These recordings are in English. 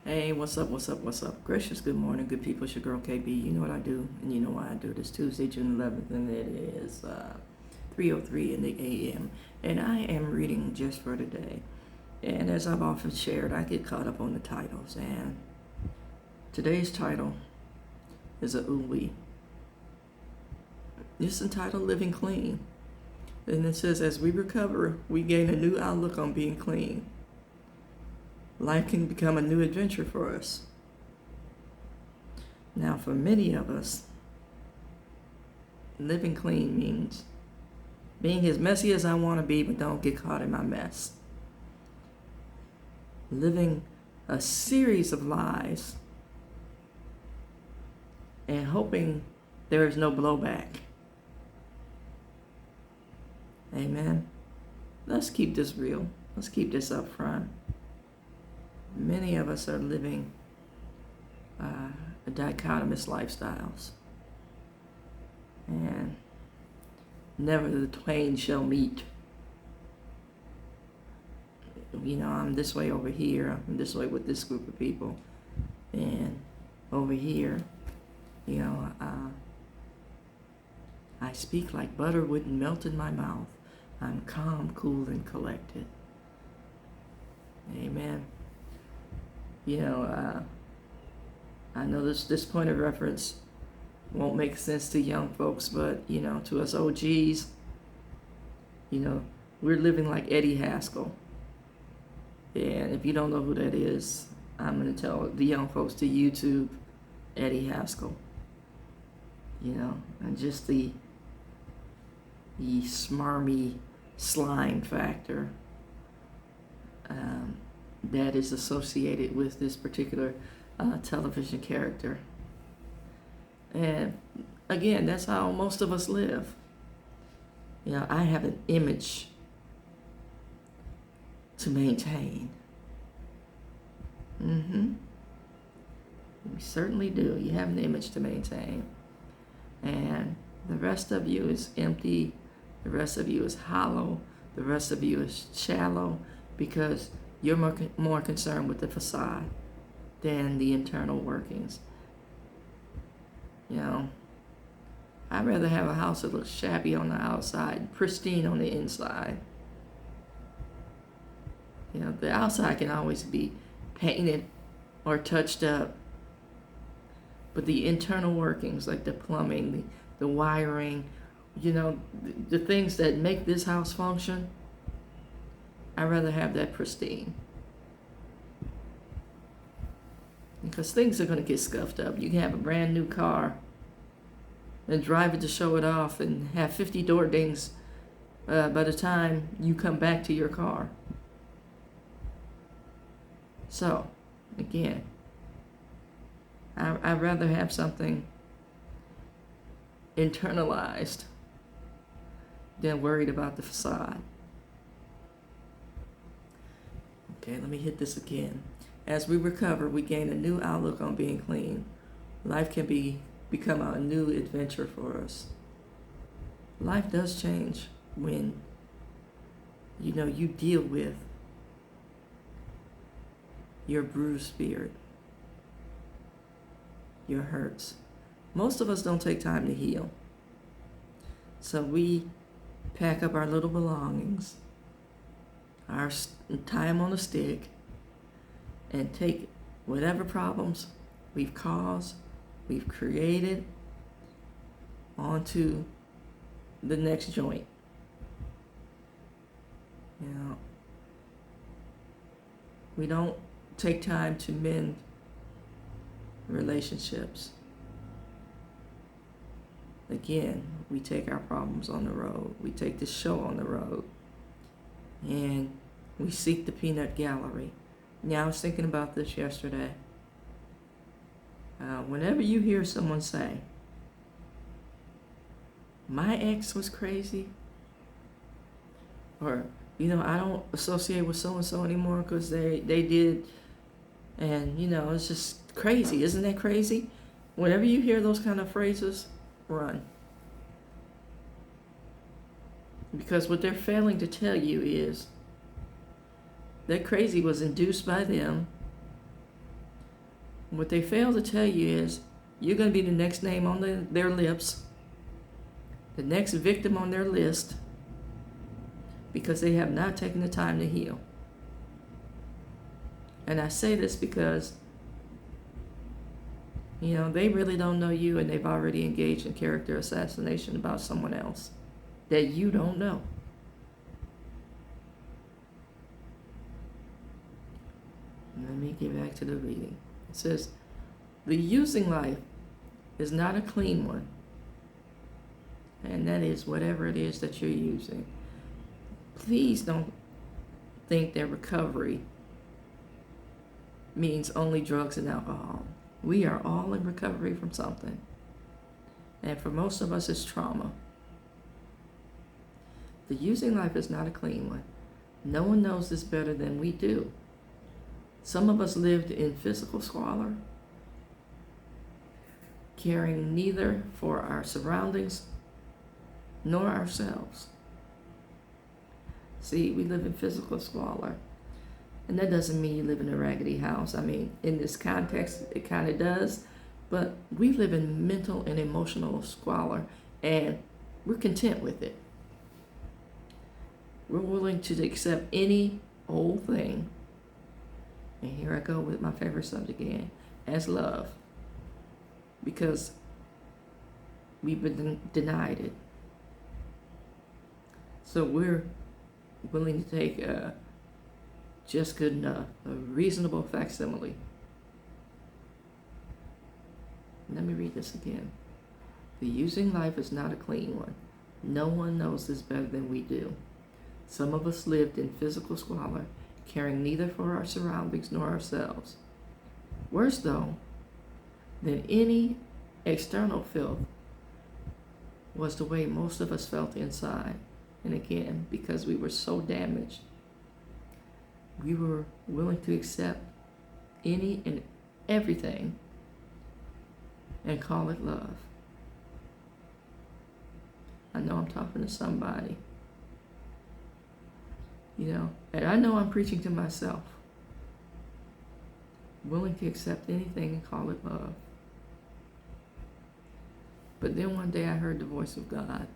Hey, what's up, what's up, what's up? Gracious good morning, good people. It's your girl KB. You know what I do, and you know why I do this. Tuesday, June 11th, and it is 3:03 in the a.m. And I am reading just for today. And as I've often shared, I get caught up on the titles. And today's title is a ooh-wee. It's entitled Living Clean. And it says, as we recover, we gain a new outlook on being clean. Life can become a new adventure for us. Now, for many of us, living clean means being as messy as I want to be, but don't get caught in my mess. Living a series of lies and hoping there is no blowback. Amen. Let's keep this real. Let's keep this up front. Many of us are living dichotomous lifestyles. And never the twain shall meet. You know, I'm this way over here. I'm this way with this group of people. And over here, you know, I speak like butter wouldn't melt in my mouth. I'm calm, cool, and collected. Amen. You know, I know this point of reference won't make sense to young folks, but, you know, to us OGs, you know, we're living like Eddie Haskell. And if you don't know who that is, I'm going to tell the young folks to YouTube Eddie Haskell. You know, and just the smarmy slime factor that is associated with this particular television character. And again, that's how most of us live. You know, I have an image to maintain. We certainly do. You have an image to maintain. And the rest of you is empty. The rest of you is hollow. The rest of you is shallow because you're more concerned with the facade than the internal workings. You know, I'd rather have a house that looks shabby on the outside, pristine on the inside. You know, the outside can always be painted or touched up, but the internal workings, like the plumbing, the wiring, you know, the things that make this house function, I'd rather have that pristine. Because things are going to get scuffed up. You can have a brand new car and drive it to show it off and have 50 door dings by the time you come back to your car. So, again, I'd rather have something internalized than worried about the facade. Okay, let me hit this again. As we recover, we gain a new outlook on being clean. Life can become a new adventure for us. Life does change when, you know, you deal with your bruised spirit, your hurts. Most of us don't take time to heal. So we pack up our little belongings, tie them on a stick, and take whatever problems we've caused, we've created, onto the next joint. You know, we don't take time to mend relationships. Again, we take our problems on the road. We take the show on the road. And we seek the peanut gallery. Now, I was thinking about this yesterday. Whenever you hear someone say, my ex was crazy, or, you know, I don't associate with so-and-so anymore because they did, and, you know, it's just crazy. Isn't that crazy? Whenever you hear those kind of phrases, run. Because what they're failing to tell you is that crazy was induced by them What they fail to tell you is you're going to be the next name on their lips, the next victim on their list, because they have not taken the time to heal. And I say this because, they really don't know you, and they've already engaged in character assassination about someone else that you don't know. Let me get back to the reading. It says, the using life is not a clean one. And that is whatever it is that you're using. Please don't think that recovery means only drugs and alcohol. We are all in recovery from something. And for most of us, it's trauma. The using life is not a clean one. No one knows this better than we do. Some of us lived in physical squalor, caring neither for our surroundings nor ourselves. See, we live in physical squalor. And that doesn't mean you live in a raggedy house. I mean, in this context, it kind of does. But we live in mental and emotional squalor, and we're content with it. We're willing to accept any old thing, and here I go with my favorite subject again, as love. Because we've been denied it. So we're willing to take just good enough, a reasonable facsimile. Let me read this again. The using life is not a clean one. No one knows this better than we do. Some of us lived in physical squalor, caring neither for our surroundings nor ourselves. Worse, though, than any external filth was the way most of us felt inside. And again, because we were so damaged, we were willing to accept any and everything and call it love. I know I'm talking to somebody, and I know I'm preaching to myself. Willing to accept anything and call it love. But then one day I heard the voice of God.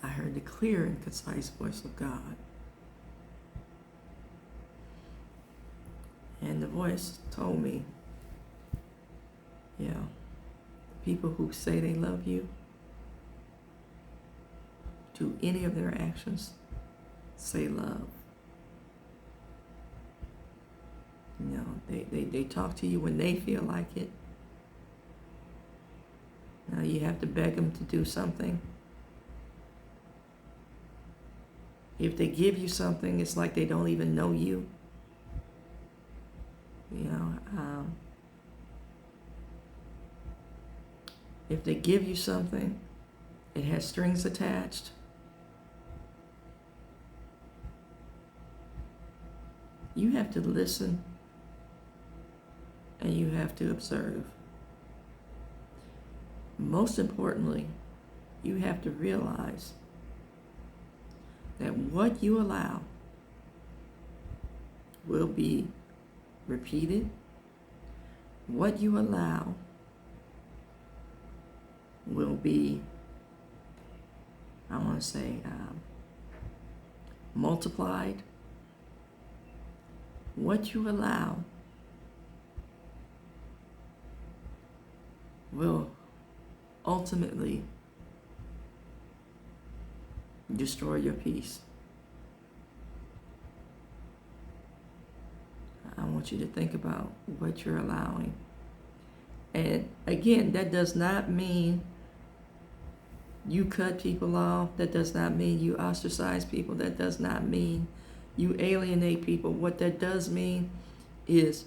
I heard the clear and concise voice of God. And the voice told me, the people who say they love you, to any of their actions, say love. They talk to you when they feel like it. Now you have to beg them to do something. If they give you something, it's like they don't even know you. If they give you something, it has strings attached. You have to listen and you have to observe. Most importantly, you have to realize that what you allow will be repeated. What you allow will be, multiplied. What you allow will ultimately destroy your peace. I want you to think about what you're allowing. And again, that does not mean you cut people off. That does not mean you ostracize people. That does not mean you alienate people. What that does mean is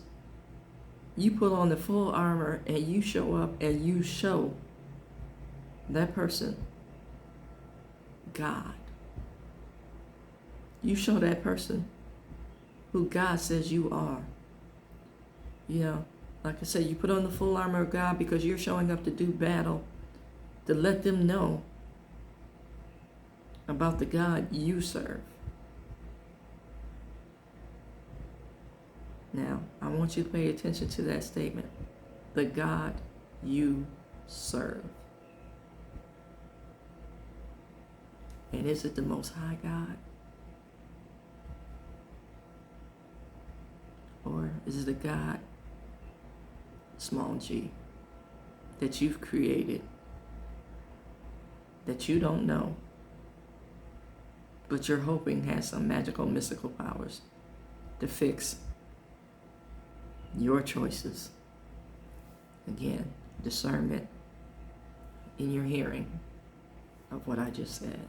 you put on the full armor and you show up and you show that person God. You show that person who God says you are. Like I said, you put on the full armor of God because you're showing up to do battle, to let them know about the God you serve. Now, I want you to pay attention to that statement. The God you serve. And is it the Most High God? Or is it a God, small g, that you've created, that you don't know, but you're hoping has some magical, mystical powers to fix your choices? Again, discernment in your hearing of what I just said.